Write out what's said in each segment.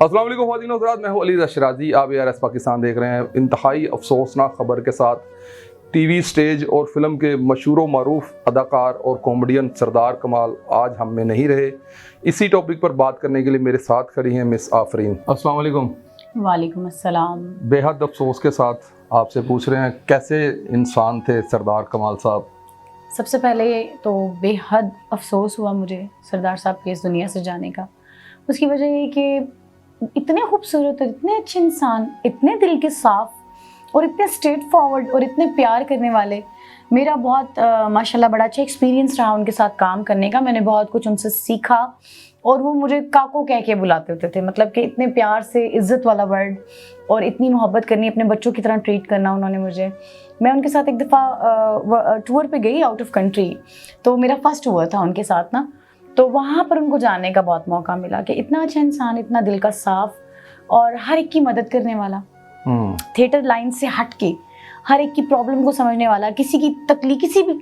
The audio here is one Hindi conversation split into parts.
अस्सलाम वालेकुम ख़वातीन और हज़रात, मैं हूं अली शराजी। आप ARS पाकिस्तान देख रहे हैं। इंतहाई अफसोसनाक ख़बर के साथ टीवी, स्टेज और फिल्म के मशहूर मरूफ अदाकार और कॉमेडियन सरदार कमाल आज हम में नहीं रहे। इसी टॉपिक पर बात करने के लिए मेरे साथ खड़ी हैं मिस आफरीन। अस्सलाम वालेकुम। वालेकुम अस्सलाम। बेहद अफसोस के साथ आपसे पूछ रहे हैं, कैसे इंसान थे सरदार कमाल साहब? सबसे पहले तो बेहद अफसोस हुआ मुझे सरदार साहब के इस दुनिया से जाने का। उसकी वजह ये कि इतने खूबसूरत और इतने अच्छे इंसान, इतने दिल के साफ और इतने स्ट्रेट फॉरवर्ड और इतने प्यार करने वाले। मेरा बहुत माशाल्लाह बड़ा अच्छा एक्सपीरियंस रहा उनके साथ काम करने का। मैंने बहुत कुछ उनसे सीखा और वो मुझे काको कह के बुलाते होते थे, मतलब कि इतने प्यार से, इज़्ज़त वाला वर्ड और इतनी मोहब्बत करनी, अपने बच्चों की तरह ट्रीट करना उन्होंने मुझे। मैं उनके साथ एक दफ़ा टूर पे गई आउट ऑफ कंट्री, तो मेरा फर्स्ट हुआ था उनके साथ ना, तो वहाँ पर उनको जानने का बहुत मौका मिला कि इतना अच्छा इंसान, इतना दिल का साफ और हर एक की मदद करने वाला, थिएटर लाइन से हट के हर एक की प्रॉब्लम को समझने वाला, किसी भी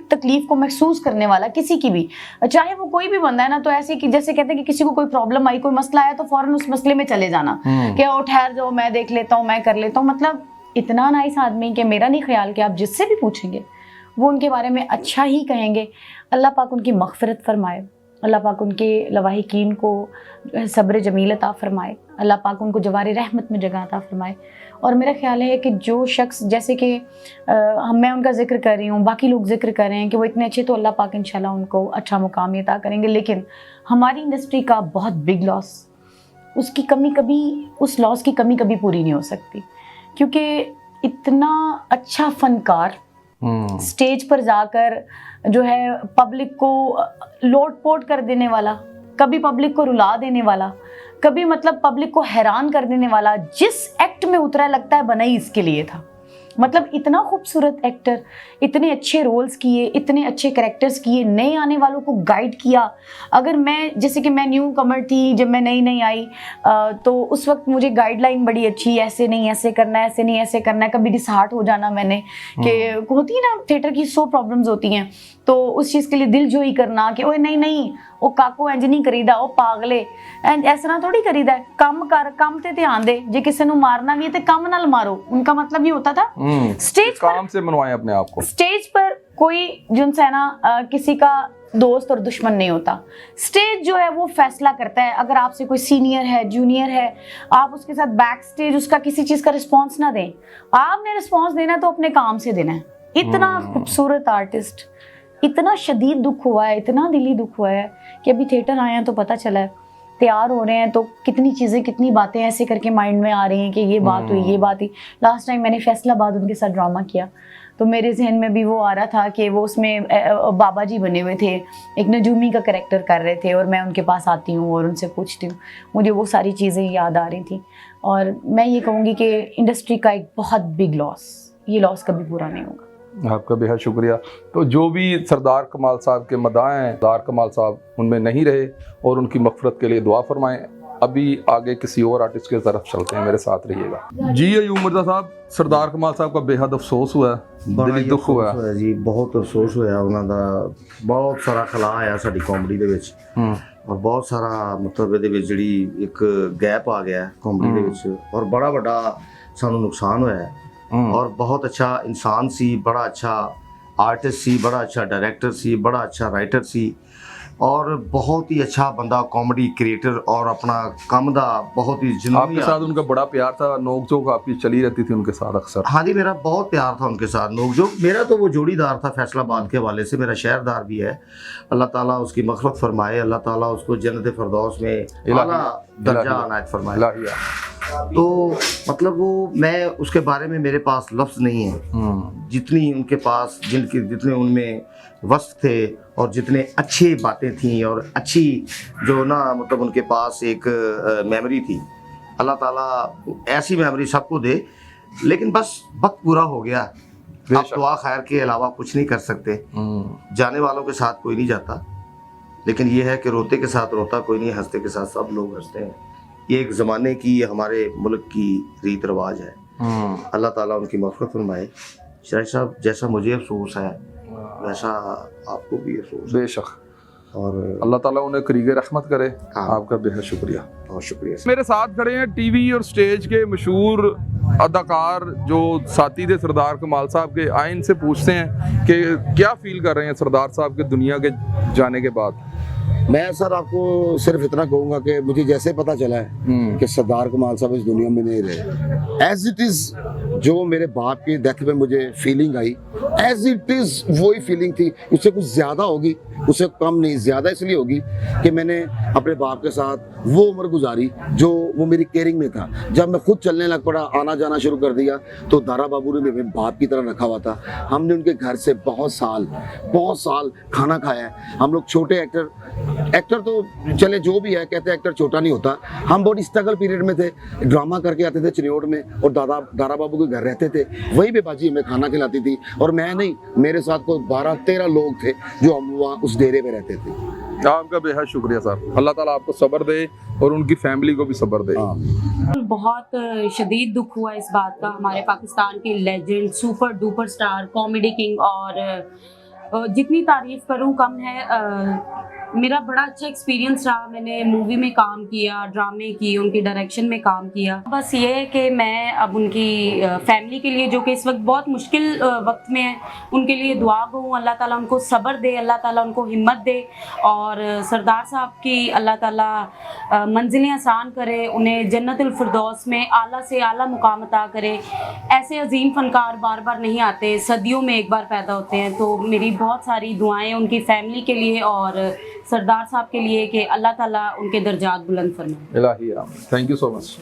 तकलीफ को महसूस करने वाला, किसी की भी, चाहे वो कोई भी बंदा है ना। तो ऐसे कि जैसे कहते हैं कि किसी को कोई प्रॉब्लम आई, कोई मसला आया तो फौरन उस मसले में चले जाना कि ओ ठहर जाओ, मैं देख लेता हूँ, मैं कर लेता हूँ। मतलब इतना नाइस आदमी कि मेरा नहीं ख्याल कि आप जिससे भी पूछेंगे वो उनके बारे में अच्छा ही कहेंगे। अल्लाह पाक उनकी मग़फ़िरत फरमाए, अल्लाह पाक उनके लवाहिकीन को सब्र जमील अता फरमाए, अल्लाह पाक उनको जवार रहमत में जगह अता फरमाए। और मेरा ख्याल है कि जो शख्स, जैसे कि मैं उनका जिक्र कर रही हूँ, बाकी लोग जिक्र कर रहे हैं कि वो इतने अच्छे, तो अल्लाह पाक इंशाल्लाह उनको अच्छा मुकाम अता करेंगे। लेकिन हमारी इंडस्ट्री का बहुत बिग लॉस, उसकी कमी कभी, उस लॉस की कमी कभी पूरी नहीं हो सकती, क्योंकि इतना अच्छा फनकार स्टेज पर जाकर जो है पब्लिक को लोट-पोट कर देने वाला, कभी पब्लिक को रुला देने वाला, कभी मतलब पब्लिक को हैरान कर देने वाला, जिस एक्ट में उतरा लगता है बना ही इसके लिए था। मतलब इतना खूबसूरत एक्टर, इतने अच्छे रोल्स किए, इतने अच्छे कैरेक्टर्स किए, नए आने वालों को गाइड किया। अगर मैं, जैसे कि मैं न्यू कमर थी जब मैं नई आई, तो उस वक्त मुझे गाइडलाइन बड़ी अच्छी, ऐसे नहीं ऐसे करना है, ऐसे नहीं ऐसे करना है। कभी डिसहार्ट हो जाना मैंने कि होती है ना, थिएटर की 100 प्रॉब्लम्स होती हैं, तो उस चीज़ के लिए दिल जोई करना कि ओए नहीं वो काको इंज नहीं करीदा, वो पागले एंड इस तरह थोड़ी करीदा है, काम कर, काम ते ध्यान दे, जे किसी को मारना भी है तो काम नाल मारो। उनका मतलब ये होता था स्टेज काम से मनवाएं अपने आप को। स्टेज पर कोई जिनसे है ना किसी का दोस्त और दुश्मन नहीं होता। स्टेज जो है वो फैसला करता है। अगर आपसे कोई सीनियर है, जूनियर है, आप उसके साथ बैक स्टेज उसका किसी चीज़ का रिस्पॉन्स ना दें। आपने रिस्पॉन्स देना है तो अपने काम से देना है। इतना खूबसूरत आर्टिस्ट, इतना शदीद दुख हुआ है, इतना दिली दुख हुआ है कि अभी थिएटर आए हैं तो पता चला है, तैयार हो रहे हैं तो कितनी चीज़ें, कितनी बातें ऐसे करके माइंड में आ रही हैं कि ये बात हुई, ये बात हुई। लास्ट टाइम मैंने फैसलाबाद उनके साथ ड्रामा किया, तो मेरे जहन में भी वो आ रहा था कि वो उसमें बाबा जी बने हुए थे, एक नजूमी का कैरेक्टर कर रहे थे, और मैं उनके पास आती हूँ और उनसे पूछती हूँ। मुझे वो सारी चीज़ें याद आ रही थी। और मैं ये कहूँगी कि इंडस्ट्री का एक बहुत बिग लॉस, ये लॉस कभी पूरा नहीं होगा। आपका बेहद शुक्रिया। तो जो भी सरदार कमाल साहब के मदाएँ हैं, सरदार कमाल साहब उनमें नहीं रहे और उनकी मग़फ़िरत के लिए दुआ फरमाएं। अभी आगे किसी और आर्टिस्ट की तरफ चलते हैं, मेरे साथ रहिएगा। जी अयूब मिर्ज़ा साहब, सरदार कमाल साहब का बेहद अफसोस हुआ है, दिली दुख हुआ है जी। बहुत अफसोस होया ਉਹਨਾਂ ਦਾ। ਬਹੁਤ ਸਾਰਾ ਖਲਾ ਆਇਆ ਸਾਡੀ ਕਾਮੇਡੀ ਦੇ ਵਿੱਚ, ਔਰ ਬਹੁਤ ਸਾਰਾ ਮਤਲਬ ਇਹਦੇ ਵਿੱਚ ਜਿਹੜੀ ਇੱਕ ਗੈਪ ਆ ਗਿਆ ਕਾਮੇਡੀ ਦੇ ਵਿੱਚ, ਔਰ ਬੜਾ ਵੱਡਾ ਸਾਨੂੰ ਨੁਕਸਾਨ ਹੋਇਆ ਹੈ। और बहुत अच्छा इंसान सी, बड़ा अच्छा आर्टिस्ट सी, बड़ा अच्छा डायरेक्टर सी, बड़ा अच्छा राइटर सी, और बहुत ही अच्छा बंदा, कॉमेडी क्रिएटर, और अपना काम दा बहुत ही जुनूनी। आपके साथ उनका बड़ा प्यार था, नोक झोंक आपकी चली रहती थी उनके साथ अक्सर? हाँ जी, मेरा बहुत प्यार था उनके साथ, नोक झोंक। मेरा तो वो जोड़ीदार था फैसलाबाद के हवाले से, मेरा शहरदार भी है। अल्लाह ताला उसकी मग़फ़िरत फरमाए, अल्लाह ताला उसको जन्नत फ़िरदौस में आला दर्जा अनायत फरमाए। तो मतलब वो, मैं उसके बारे में मेरे पास लफ्ज़ नहीं है, जितनी उनके पास, जितने उनमें वस्त थे और जितने अच्छी बातें थी और अच्छी जो ना मतलब उनके पास एक मेमोरी थी। अल्लाह ताला ऐसी मेमोरी सबको दे, लेकिन बस वक्त पूरा हो गया। आप दुआ खैर के अलावा कुछ नहीं कर सकते। जाने वालों के साथ कोई नहीं जाता, लेकिन ये है कि रोते के साथ रोता कोई नहीं, हंसते के साथ सब लोग हंसते हैं। ये एक ज़माने की, हमारे मुल्क की रीत रिवाज है। अल्लाह ताला उनकी मग़फ़िरत फरमाए। शराइश साहब, जैसा मुझे अफसोस है वैसा आपको भी अफसोस? बेशक। और अल्लाह ताला उन्हें करीगे रहमत करे। हाँ। आपका बेहद शुक्रिया। बहुत शुक्रिया सर। मेरे साथ खड़े हैं टीवी और स्टेज के मशहूर अदाकार जो साथी थे सरदार कमाल साहब के। आए इनसे पूछते हैं कि क्या फील कर रहे हैं सरदार साहब के दुनिया के जाने के बाद। मैं सर आपको सिर्फ इतना कहूंगा कि मुझे जैसे पता चला है कि सरदार कमाल साहब इस दुनिया में नहीं रहे, एज इट इज जो मेरे बाप की डेथ में मुझे फीलिंग आई, एज इट इज वही फीलिंग थी। उससे कुछ ज्यादा होगी, उससे कम नहीं, ज्यादा इसलिए होगी कि मैंने अपने बाप के साथ वो उम्र गुजारी जो वो मेरी केयरिंग में था। जब मैं खुद चलने लग पड़ा, आना जाना शुरू कर दिया, तो दारा बाबू ने मेरे बाप की तरह रखा हुआ था। हमने उनके घर से बहुत साल खाना खाया है। हम लोग छोटे एक्टर तो चले जो भी है, कहते हैं एक्टर छोटा नहीं होता। हम बहुत स्ट्रगल पीरियड में थे, ड्रामा करके आते थे चिन्योड़ में, और दारा बाबू के घर रहते थे। वही बेबाजी हमें खाना खिलाती थी, और मैं नहीं, मेरे साथ को 12-13 लोग थे जो हम वहाँ उस डेरे में रहते थे। आपका बेहद शुक्रिया सर। अल्लाह ताला आपको सब्र दे और उनकी फैमिली को भी सब्र दे। बहुत शदीद दुख हुआ इस बात का। हमारे पाकिस्तान के legend, super duper star, comedy king, और जितनी तारीफ करूं कम है। मेरा बड़ा अच्छा एक्सपीरियंस रहा। मैंने मूवी में काम किया, ड्रामे की, उनकी डायरेक्शन में काम किया। बस ये है कि मैं अब उनकी फैमिली के लिए, जो कि इस वक्त बहुत मुश्किल वक्त में है, उनके लिए दुआ गो। अल्लाह ताला उनको सब्र दे, अल्लाह ताला उनको हिम्मत दे, और सरदार साहब की अल्लाह ताला मंजिलें आसान करे, उन्हें जन्नतुल फिरदौस में आला से आला मुकाम अता करे। ऐसे अजीम फनकार बार बार नहीं आते, सदियों में एक बार पैदा होते हैं। तो मेरी बहुत सारी दुआएं उनकी फैमिली के लिए और सरदार साहब के लिए कि अल्लाह ताला उनके दर्जात बुलंद फरमाए। इलाही थैंक यू सो मच।